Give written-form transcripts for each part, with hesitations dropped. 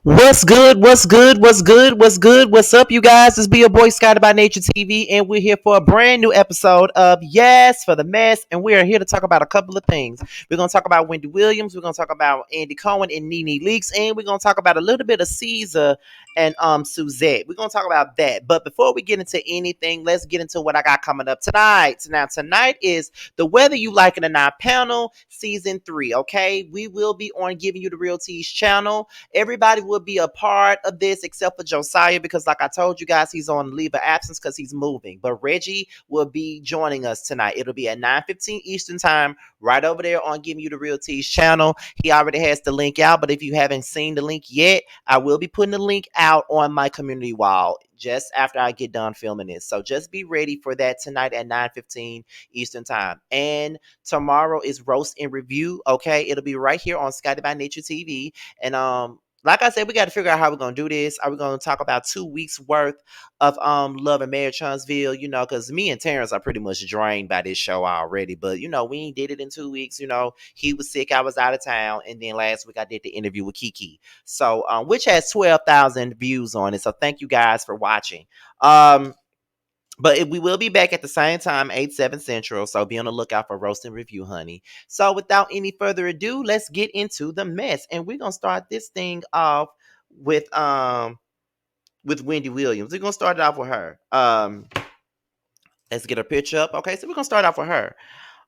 What's good? What's good? What's good? What's good? What's up, you guys? It's be your boy Scotty by Nature TV, and we're here for a brand new episode of Yes for the Mess. And we are here to talk about a couple of things. We're gonna talk about Wendy Williams. We're gonna talk about Andy Cohen and Nene Leaks, and we're gonna talk about a little bit of Caesar and Suzette. We're gonna talk about that. But before we get into anything, let's get into what I got coming up tonight. Now, tonight is the Whether You Like It or Not panel, season 3. Okay, we will be on Giving You the Real Tease channel. Everybody will be a part of this except for Josiah because, like I told you guys, he's on leave of absence because he's moving. But Reggie will be joining us tonight. It'll be at 9:15 Eastern Time, right over there on Giving You the Real Tease channel. He already has the link out, but if you haven't seen the link yet, I will be putting the link out on my community wall just after I get done filming this. So just be ready for that tonight at 9:15 Eastern Time. And tomorrow is Roast and Review. Okay, it'll be right here on Scotty by Nature TV. And like I said, we got to figure out how we're gonna do this. Are we gonna talk about 2 weeks worth of Love and Marriage Huntsville? Because me and Terrence are pretty much drained by this show already. But we ain't did it in 2 weeks. He was sick, I was out of town, and then last week I did the interview with Kiki. So which has 12,000 views on it. So thank you guys for watching. But we will be back at the same time, 8/7 Central. So be on the lookout for Roast and Review, honey. So without any further ado, let's get into the mess. And we're gonna start this thing off with Wendy Williams. We're gonna start it off with her. Let's get her picture up. Okay, so we're gonna start off with her.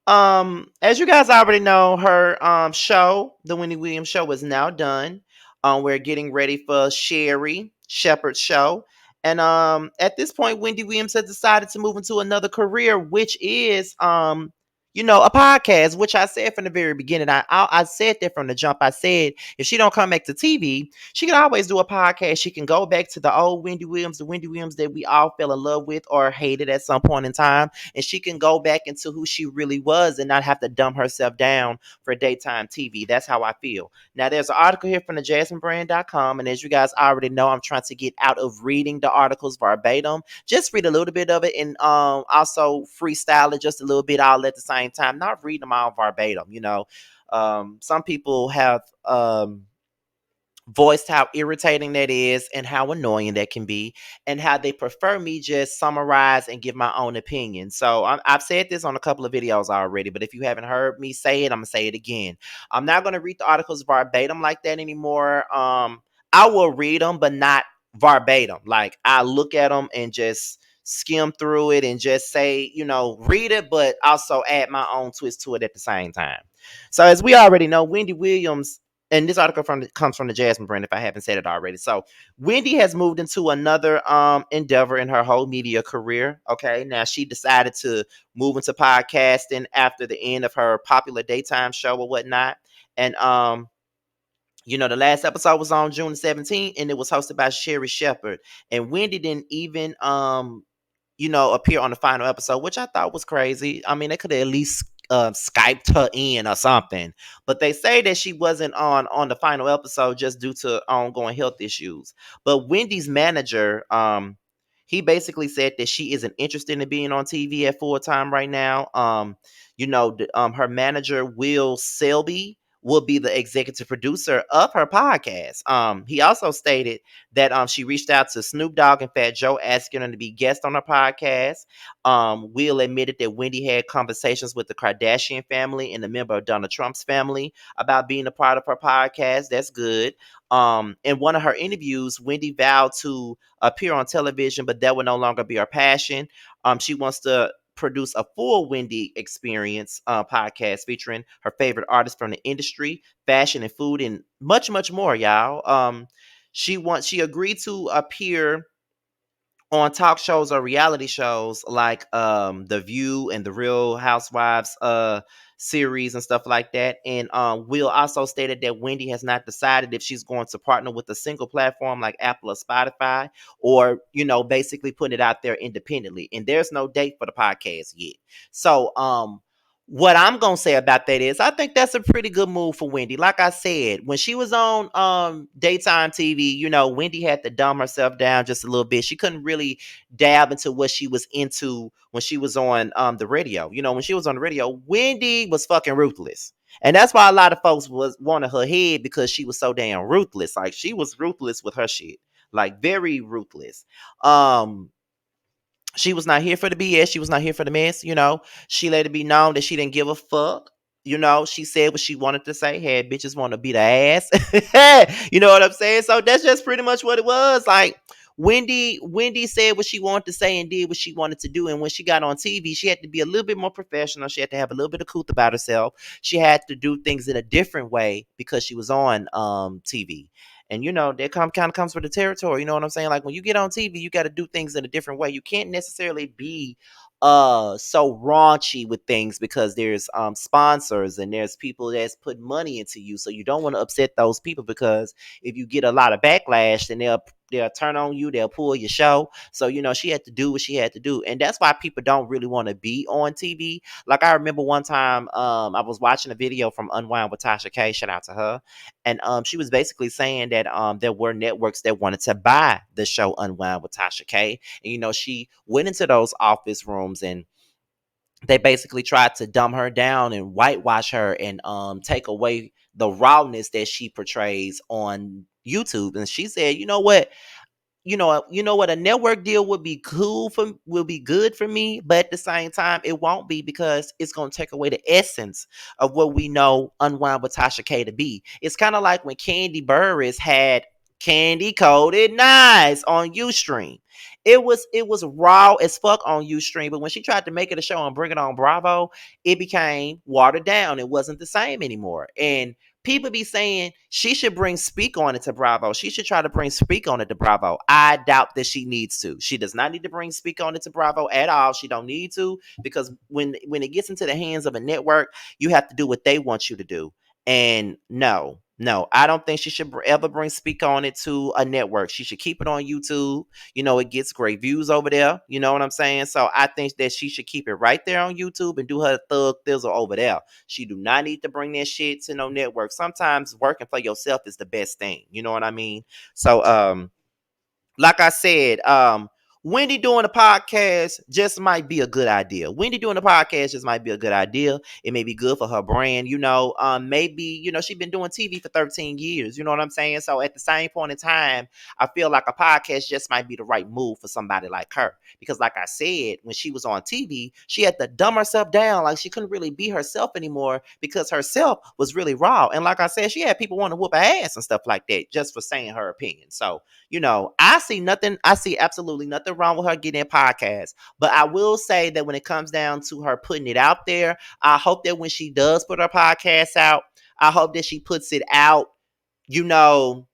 As you guys already know, her show, the Wendy Williams show, is now done. We're getting ready for Sherry Shepherd's show. And at this point, Wendy Williams has decided to move into another career, which is a podcast, which I said from the very beginning. I said that from the jump. I said if she don't come back to TV, she can always do a podcast. She can go back to the old Wendy Williams, the Wendy Williams that we all fell in love with or hated at some point in time, and she can go back into who she really was and not have to dumb herself down for daytime TV. That's how I feel. Now, there's an article here from the JasmineBrand.com, and as you guys already know, I'm trying to get out of reading the articles verbatim. Just read a little bit of it and also freestyle it just a little bit all at the same time. Not read them all verbatim. Some people have voiced how irritating that is and how annoying that can be and how they prefer me just summarize and give my own opinion. So I've said this on a couple of videos already, but if you haven't heard me say it, I'm gonna say it again. I'm not gonna read the articles verbatim like that anymore. I will read them, but not verbatim. Like I look at them and just skim through it and just say, read it, but also add my own twist to it at the same time. So as we already know, Wendy Williams, and this article comes from the Jasmine brand, if I haven't said it already. So Wendy has moved into another endeavor in her whole media career. Okay, now she decided to move into podcasting after the end of her popular daytime show or whatnot. And the last episode was on June 17th, and it was hosted by Sherry Shepherd. And Wendy didn't even appear on the final episode, which I thought was crazy. I mean, they could have at least Skyped her in or something. But they say that she wasn't on the final episode just due to ongoing health issues. But Wendy's manager, he basically said that she isn't interested in being on TV at full time right now. Her manager, Will Selby, will be the executive producer of her podcast. He also stated that she reached out to Snoop Dogg and Fat Joe asking them to be guests on her podcast. Will admitted that Wendy had conversations with the Kardashian family and a member of Donald Trump's family about being a part of her podcast. That's good. In one of her interviews, Wendy vowed to appear on television, but that would no longer be her passion. She wants to produce a full Wendy Experience podcast featuring her favorite artists from the industry, fashion and food, and much, much more, y'all. She agreed to appear on talk shows or reality shows like The View and the Real Housewives series and stuff like that. And Will also stated that Wendy has not decided if she's going to partner with a single platform like Apple or Spotify, or basically putting it out there independently. And there's no date for the podcast yet. So what I'm gonna say about that is I think that's a pretty good move for Wendy. Like I said, when she was on daytime TV, Wendy had to dumb herself down just a little bit. She couldn't really dab into what she was into when she was on the radio. When she was on the radio, Wendy was fucking ruthless. And that's why a lot of folks was wanted her head because she was so damn ruthless. Like she was ruthless with her shit. Like very ruthless. Um she was not here for the BS. She was not here for the mess. She let it be known that she didn't give a fuck. She said what she wanted to say. Had bitches want to beat her ass. You know what I'm saying? So that's just pretty much what it was. Like Wendy said what she wanted to say and did what she wanted to do. And when she got on TV, she had to be a little bit more professional. She had to have a little bit of couth about herself. She had to do things in a different way because she was on TV. And that kind of comes with the territory. You know what I'm saying? Like when you get on TV, you got to do things in a different way. You can't necessarily be so raunchy with things because there's sponsors and there's people that's put money into you. So you don't want to upset those people because if you get a lot of backlash, then they'll turn on you, they'll pull your show. So she had to do what she had to do. And that's why people don't really want to be on TV. Like I remember one time I was watching a video from Unwind with Tasha K, shout out to her. And she was basically saying that there were networks that wanted to buy the show Unwind with Tasha K. And she went into those office rooms and they basically tried to dumb her down and whitewash her and take away the rawness that she portrays on YouTube. And she said, you know what? You know what, a network deal will be good for me, but at the same time it won't be because it's going to take away the essence of what we know Unwind with Tasha K to be. It's kind of like when Candy Burris had Candy Coated Nice on Ustream. It was raw as fuck on Ustream, but when she tried to make it a show and bring it on Bravo, it became watered down. It wasn't the same anymore. And people be saying she should bring Speak On It to Bravo. She should try to bring Speak On It to Bravo. I doubt that she needs to. She does not need to bring Speak On It to Bravo at all. She don't need to because when it gets into the hands of a network, you have to do what they want you to do. And no, I don't think she should ever bring Speak On It to a network. She should keep it on YouTube. It gets great views over there. You know what I'm saying? So I think that she should keep it right there on YouTube and do her thug thizzle over there. She do not need to bring that shit to no network. Sometimes working for yourself is the best thing. You know what I mean? So like I said, Wendy doing a podcast just might be a good idea. Wendy doing a podcast just might be a good idea. It may be good for her brand, maybe, she's been doing TV for 13 years. You know what I'm saying? So at the same point in time, I feel like a podcast just might be the right move for somebody like her. Because like I said, when she was on TV, she had to dumb herself down. Like she couldn't really be herself anymore because herself was really raw. And like I said, she had people want to whoop her ass and stuff like that just for saying her opinion. So I see absolutely nothing wrong with her getting a podcast. But I will say that when it comes down to her putting it out there, I hope that when she does put her podcast out, I hope that she puts it out, you know,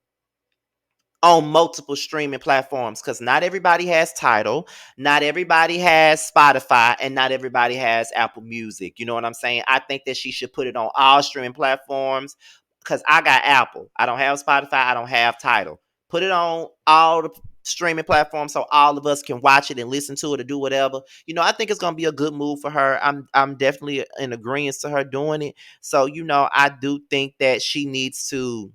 on multiple streaming platforms because not everybody has Tidal, not everybody has Spotify, and not everybody has Apple Music. You know what I'm saying? I think that she should put it on all streaming platforms because I got Apple. I don't have Spotify. I don't have Tidal. Put it on all the streaming platforms so all of us can watch it and listen to it or do whatever. I think it's gonna be a good move for her. I'm definitely in agreement to her doing it. So I do think that she needs to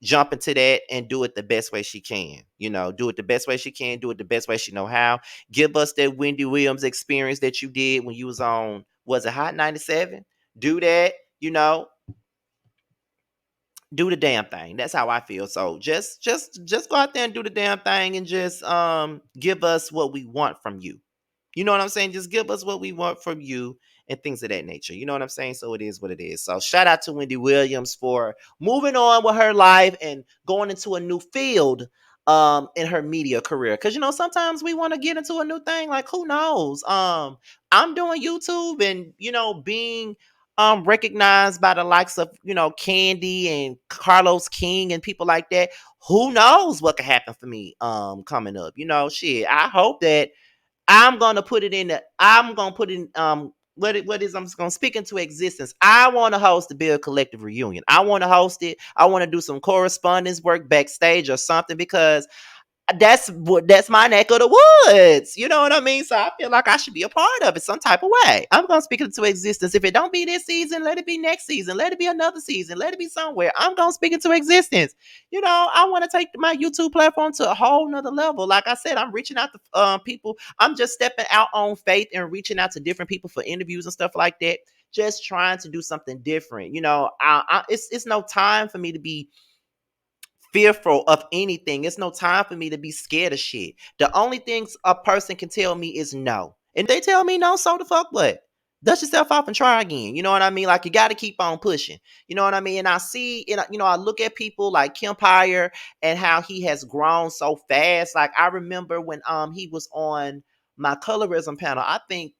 jump into that and do it the best way she can. Do it the best way she can, do it the best way she know how. Give us that Wendy Williams experience that you did when you was on, was it Hot 97? Do that, do the damn thing. That's how I feel. So just go out there and do the damn thing and just give us what we want from you. You know what I'm saying? Just give us what we want from you and things of that nature. You know what I'm saying? So it is what it is. So shout out to Wendy Williams for moving on with her life and going into a new field in her media career. Cause sometimes we want to get into a new thing. Like who knows? I'm doing YouTube and being recognized by the likes of Candy and Carlos King and people like that. Who knows what could happen for me coming up? Shit. I hope that I'm gonna put in what is I'm just gonna speak into existence. I want to host the Bill Collective reunion. I want to host it. I want to do some correspondence work backstage or something because that's my neck of the woods. You know what I mean? So I feel like I should be a part of it some type of way. I'm gonna speak it into existence. If it don't be this season, let it be next season. Let it be another season. Let it be somewhere. I'm gonna speak it into existence. I want to take my YouTube platform to a whole nother level. Like I said, I'm reaching out to people. I'm just stepping out on faith and reaching out to different people for interviews and stuff like that. just trying to do something different. It's no time for me to be fearful of anything. It's no time for me to be scared of shit. The only things a person can tell me is no. And if they tell me no, so the fuck what? Dust yourself off and try again. You know what I mean? Like, you got to keep on pushing. You know what I mean? And I see, I look at people like Kempire and how he has grown so fast. Like, I remember when he was on my colorism panel. I think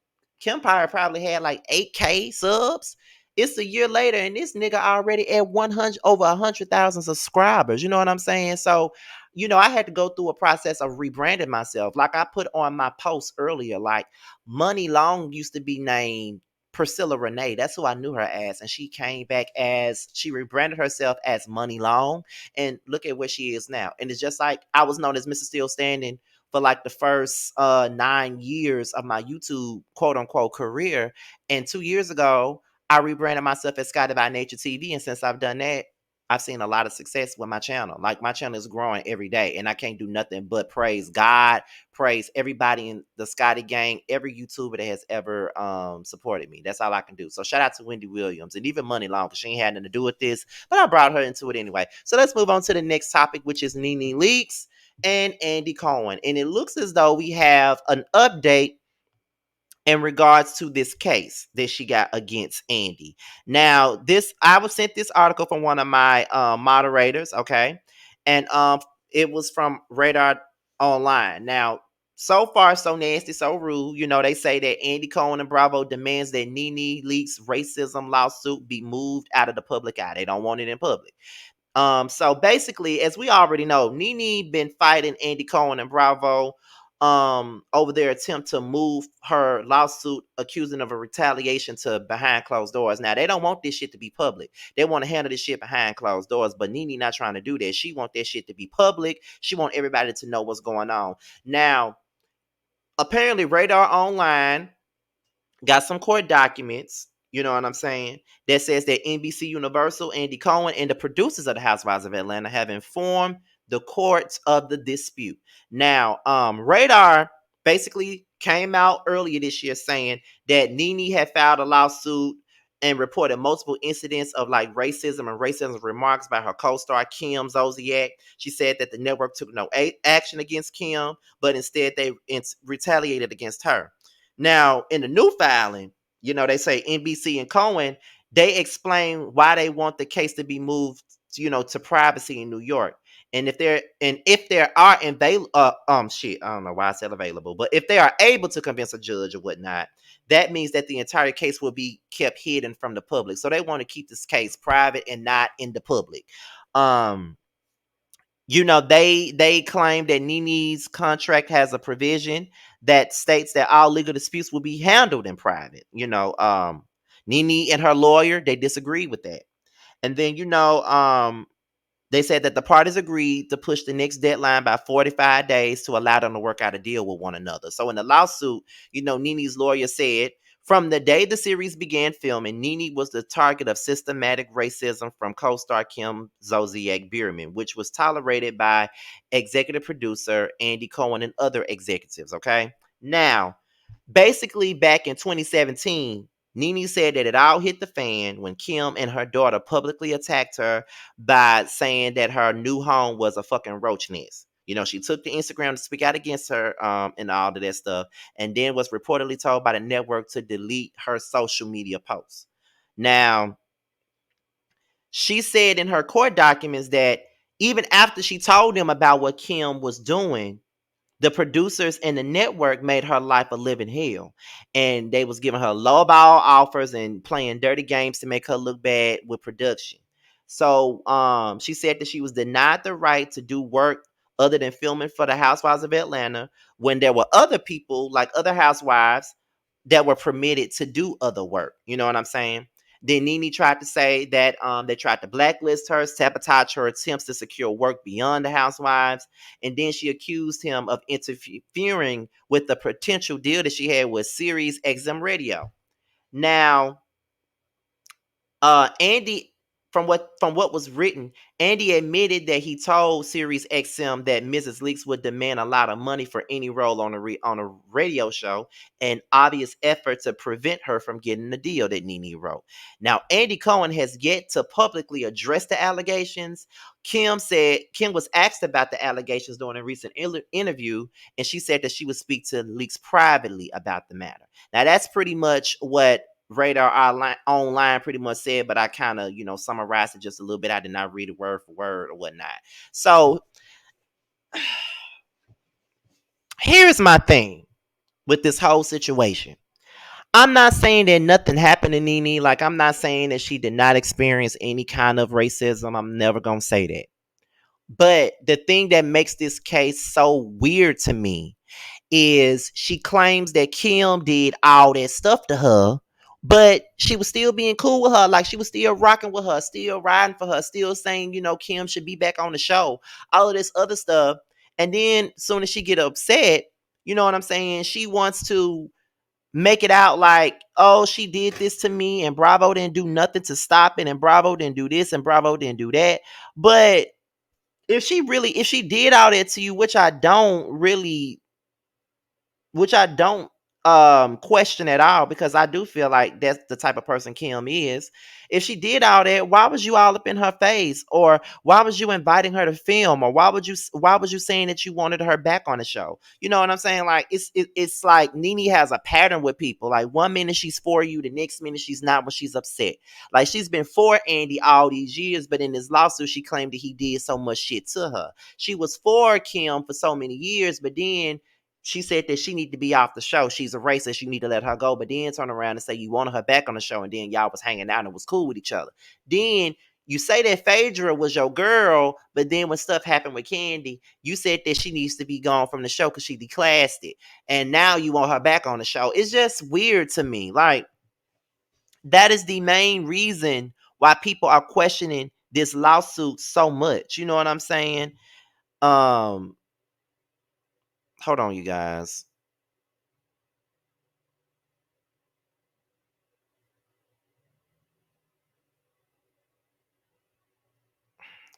Kempire probably had like 8K subs. It's a year later, and this nigga already at 100 over 100,000 subscribers. You know what I'm saying? So, I had to go through a process of rebranding myself. Like I put on my post earlier, like Money Long used to be named Priscilla Renee. That's who I knew her as. And she came back as, she rebranded herself as Money Long. And look at where she is now. And it's just like I was known as Mr. Still Standing for like the first 9 years of my YouTube quote unquote career. And 2 years ago, I rebranded myself as Scotty by Nature TV. And since I've done that, I've seen a lot of success with my channel. Like, my channel is growing every day, and I can't do nothing but praise God, praise everybody in the Scotty gang, every YouTuber that has ever supported me. That's all I can do. So shout out to Wendy Williams and even Money Long, because she ain't had nothing to do with this, but I brought her into it anyway. So let's move on to the next topic, which is Nene Leakes and Andy Cohen. And it looks as though we have an update in regards to this case that she got against Andy. Now, I was sent this article from one of my moderators, okay? And it was from Radar Online. Now, so far, so nasty, so rude. They say that Andy Cohen and Bravo demands that Nene Leakes' racism lawsuit be moved out of the public eye. They don't want it in public. So basically, as we already know, Nene been fighting Andy Cohen and Bravo over their attempt to move her lawsuit accusing of a retaliation to behind closed doors. Now, they don't want this shit to be public. They want to handle this shit behind closed doors, but Nene not trying to do that. She want that shit to be public. She want everybody to know what's going on. Now, apparently Radar Online got some court documents, you know what I'm saying, that says that NBC Universal, Andy Cohen, and the producers of the Housewives of Atlanta have informed the courts of the dispute. Now, Radar basically came out earlier this year saying that Nene had filed a lawsuit and reported multiple incidents of like racism and racist remarks by her co-star Kim Zolciak. She said that the network took no action against Kim, but instead they retaliated against her. Now, in the new filing, they say NBC and Cohen, they explain why they want the case to be moved, to privacy in New York. And if there are shit, I don't know why I said available, but if they are able to convince a judge or whatnot, that means that the entire case will be kept hidden from the public. So they want to keep this case private and not in the public. They claim that Nene's contract has a provision that states that all legal disputes will be handled in private. Nene and her lawyer, they disagree with that. And then, they said that the parties agreed to push the next deadline by 45 days to allow them to work out a deal with one another. So in the lawsuit, Nene's lawyer said, from the day the series began filming, Nene was the target of systematic racism from co-star Kim Zolciak Bierman, which was tolerated by executive producer Andy Cohen and other executives. Okay. Now, basically back in 2017, Nene said that it all hit the fan when Kim and her daughter publicly attacked her by saying that her new home was a fucking roach nest. She took to Instagram to speak out against her and all of that stuff, and then was reportedly told by the network to delete her social media posts. Now, she said in her court documents that even after she told them about what Kim was doing, the producers and the network made her life a living hell. And they was giving her lowball offers and playing dirty games to make her look bad with production. So she said that she was denied the right to do work other than filming for the Housewives of Atlanta when there were other people, like other housewives, that were permitted to do other work. You know what I'm saying? Then Nene tried to say that they tried to blacklist her, sabotage her attempts to secure work beyond the Housewives. And then she accused him of interfering with the potential deal that she had with Sirius XM Radio. Now, Andy from what was written, Andy admitted that he told Sirius XM that Mrs. Leaks would demand a lot of money for any role on a radio show, an obvious effort to prevent her from getting the deal that Nene wrote. Now, Andy Cohen has yet to publicly address the allegations. Kim was asked about the allegations during a recent interview, and she said that she would speak to Leaks privately about the matter. Now, that's pretty much what Radar Online pretty much said, but I kind of, summarized it just a little bit. I did not read it word for word or whatnot. So here's my thing with this whole situation. I'm not saying that nothing happened to Nene. Like, I'm not saying that she did not experience any kind of racism. I'm never going to say that. But the thing that makes this case so weird to me is she claims that Kim did all that stuff to her, but she was still being cool with her. Like, she was still rocking with her, still riding for her, still saying, Kim should be back on the show, all of this other stuff. And then as soon as she get upset, you know what I'm saying? She wants to make it out like, oh, she did this to me and Bravo didn't do nothing to stop it and Bravo didn't do this and Bravo didn't do that. But if she did all that to you, which I don't question at all, because I do feel like that's the type of person Kim is. If she did all that, why was you all up in her face? Or why was you inviting her to film? Or why was you saying that you wanted her back on the show? You know what I'm saying? Like, it's like Nene has a pattern with people. Like, one minute she's for you, the next minute she's not when she's upset. Like, she's been for Andy all these years, but in this lawsuit she claimed that he did so much shit to her. She was for Kim for so many years, but then she said that she need to be off the show. She's a racist. You need to let her go. But then turn around and say you wanted her back on the show, and then y'all was hanging out and was cool with each other. Then you say that Phaedra was your girl, but then when stuff happened with Candy, you said that she needs to be gone from the show because she declassed it. And now you want her back on the show. It's just weird to me. Like, that is the main reason why people are questioning this lawsuit so much. You know what I'm saying? Um, Hold on, you guys.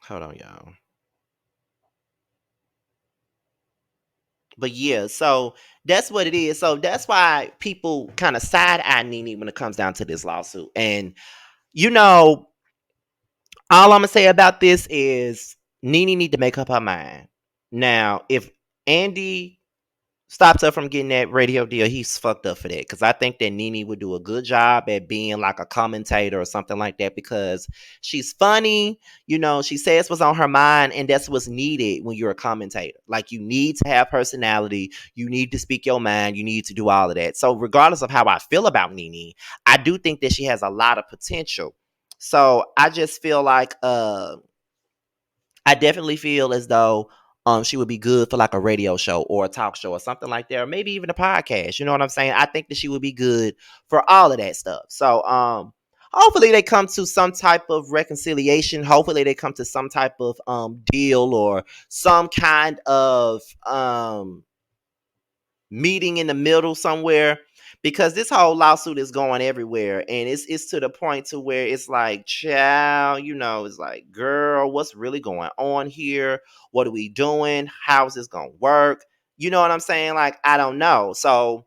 Hold on, y'all. But yeah, so that's what it is. So that's why people kind of side eye Nene when it comes down to this lawsuit. And you know, all I'm gonna say about this is Nene need to make up her mind. Now, if Andy stops her from getting that radio deal, he's fucked up for that. Because I think that Nene would do a good job at being like a commentator or something like that, because she's funny. She says what's on her mind, and that's what's needed when you're a commentator. Like, you need to have personality. You need to speak your mind. You need to do all of that. So regardless of how I feel about Nene, I do think that she has a lot of potential. So I just feel like I definitely feel as though she would be good for like a radio show or a talk show or something like that, or maybe even a podcast. You know what I'm saying? I think that she would be good for all of that stuff. So hopefully they come to some type of reconciliation. Hopefully they come to some type of deal or some kind of meeting in the middle somewhere, because this whole lawsuit is going everywhere, and it's to the point to where it's like, child, it's like, girl, what's really going on here? What are we doing? How is this gonna work? You know what I'm saying? Like, I don't know. So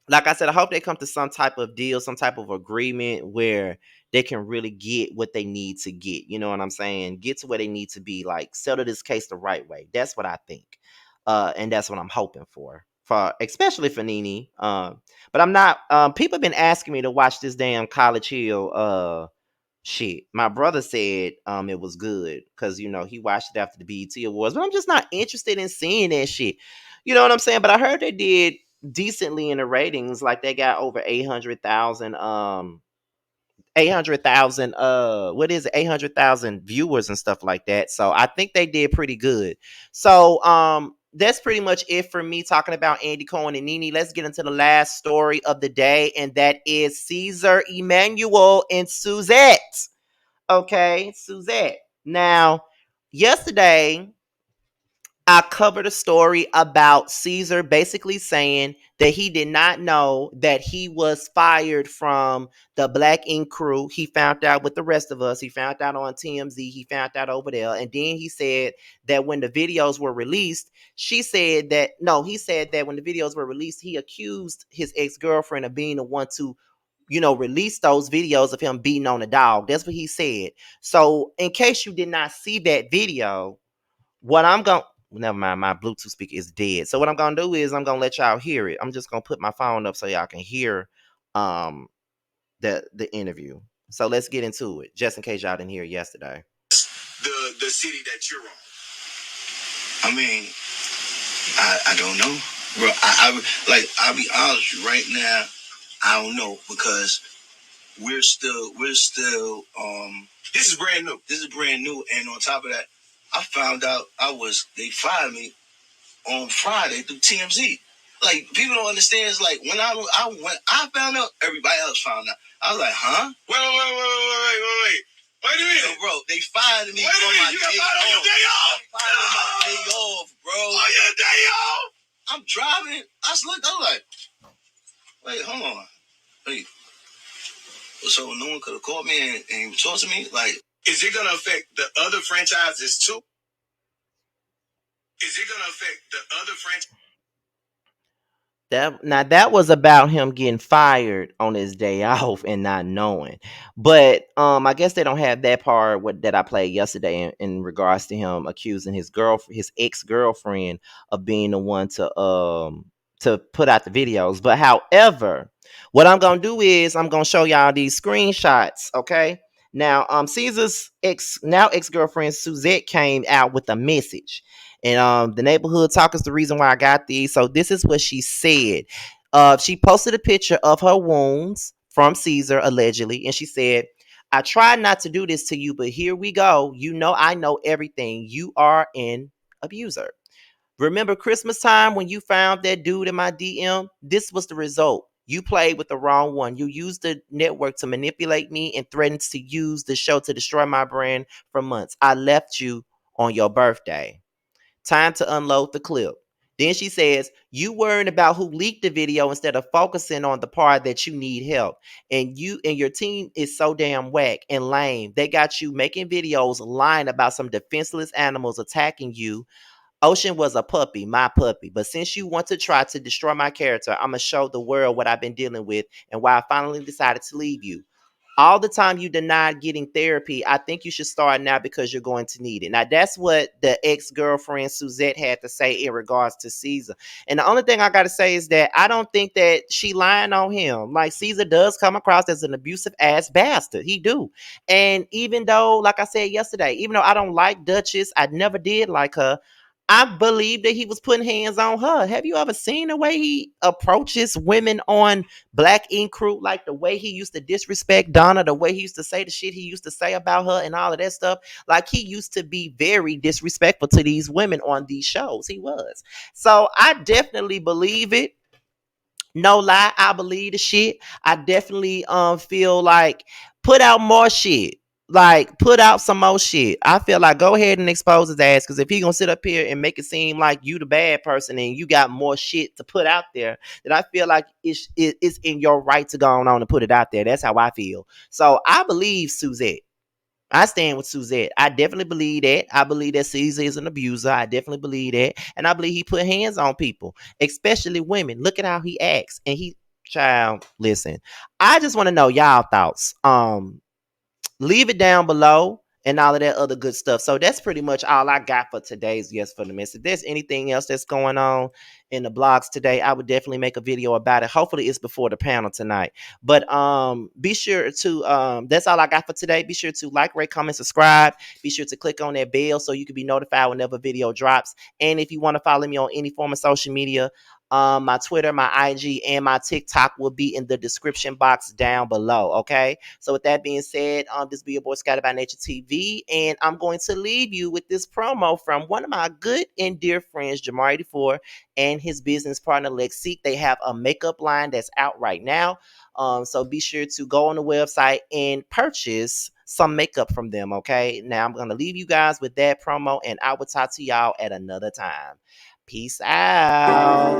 like I said, I hope they come to some type of deal, some type of agreement where they can really get what they need to get. You know what I'm saying? Get to where they need to be, like settle this case the right way. That's what I think. And that's what I'm hoping for especially for Nene. But I'm not people have been asking me to watch this damn College Hill shit. My brother said it was good because he watched it after the BET Awards, but I'm just not interested in seeing that shit. You know what I'm saying? But I heard they did decently in the ratings. Like, they got over 800,000 800,000 what is it, 800,000 viewers and stuff like that. So I think they did pretty good. So that's pretty much it for me talking about Andy Cohen and Nene. Let's get into the last story of the day, and that is Caesar, Emmanuel, and Suzette. Okay, Suzette. Now, yesterday, I covered a story about Caesar basically saying that he did not know that he was fired from the Black Ink crew. He found out with the rest of us. He found out on TMZ. He found out over there. And then he said that when the videos were released, she said that, no, he said that when the videos were released, he accused his ex girlfriend of being the one to, release those videos of him beating on a dog. That's what he said. So, in case you did not see that video, what I'm going never mind, my Bluetooth speaker is dead. So what I'm gonna do is I'm gonna let y'all hear it. I'm just gonna put my phone up so y'all can hear um the interview. So let's get into it, just in case y'all didn't hear it yesterday. The city that you're on. I mean, I don't know, bro. I'll be honest with you right now. I don't know because we're still this is brand new. This is brand new, and on top of that, I found out they fired me on Friday through TMZ. Like, people don't understand. It's like when I found out, everybody else found out. I was like, huh? Wait. Wait a minute. Yo, bro, they fired me on my day off. You got fired on your day off? Fired on my day off, bro. On your day off? I'm driving. I just looked, I'm like, wait, hold on. Wait. So no one could have called me and talked to me? Like, is it going to affect the other franchises too? Is it going to affect the other franchises? That was about him getting fired on his day off and not knowing. But I guess they don't have that part that I played yesterday in regards to him accusing his ex-girlfriend of being the one to put out the videos. But however, what I'm gonna do is I'm gonna show y'all these screenshots, okay? Now Caesar's ex-girlfriend Suzette came out with a message. And the neighborhood talk is the reason why I got these. So this is what she said. She posted a picture of her wounds from Caesar, allegedly, and she said, I tried not to do this to you, but here we go. You know I know everything. You are an abuser. Remember Christmas time when you found that dude in my DM? This was the result. You played with the wrong one. You used the network to manipulate me and threatened to use the show to destroy my brand for months. I left you on your birthday. Time to unload the clip. Then she says, you worrying about who leaked the video instead of focusing on the part that you need help. And you and your team is so damn whack and lame. They got you making videos lying about some defenseless animals attacking you. Ocean was a puppy, my puppy. But since you want to try to destroy my character, I'm going to show the world what I've been dealing with and why I finally decided to leave you. All the time you denied getting therapy, I think you should start now because you're going to need it. Now, that's what the ex-girlfriend Suzette had to say in regards to Caesar. And the only thing I got to say is that I don't think that she lying on him. Like, Caesar does come across as an abusive ass bastard. He do. And even though, like I said yesterday, even though I don't like Duchess, I never did like her, I believe that he was putting hands on her. Have you ever seen the way he approaches women on Black Ink Crew? Like the way he used to disrespect Donna, the way he used to say the shit he used to say about her and all of that stuff. Like he used to be very disrespectful to these women on these shows. He was. So I definitely believe it. No lie, I believe the shit. I definitely feel like put out more shit. Like put out some more shit. I feel like go ahead and expose his ass because if he gonna sit up here and make it seem like you the bad person and you got more shit to put out there, then I feel like it's in your right to go on and put it out there. That's how I feel. So I believe Suzette. I stand with Suzette. I definitely believe that. I believe that Caesar is an abuser. I definitely believe that. And I believe he put hands on people, especially women. Look at how he acts. And child, listen. I just want to know y'all thoughts. Leave it down below and all of that other good stuff. So that's pretty much all I got for today's Yes for the Miss. If there's anything else that's going on in the blogs today, I would definitely make a video about it. Hopefully it's before the panel tonight. But be sure to that's all I got for today. Be sure to like, rate, comment, subscribe. Be sure to click on that bell so you can be notified whenever a video drops. And if you want to follow me on any form of social media, my Twitter, my IG, and my TikTok will be in the description box down below. Okay. So with that being said, this be your boy Scotty by Nature TV, and I'm going to leave you with this promo from one of my good and dear friends, Jamar 84, and his business partner Lexi. They have a makeup line that's out right now. So be sure to go on the website and purchase some makeup from them. Okay. Now I'm gonna leave you guys with that promo, and I will talk to y'all at another time. Peace out.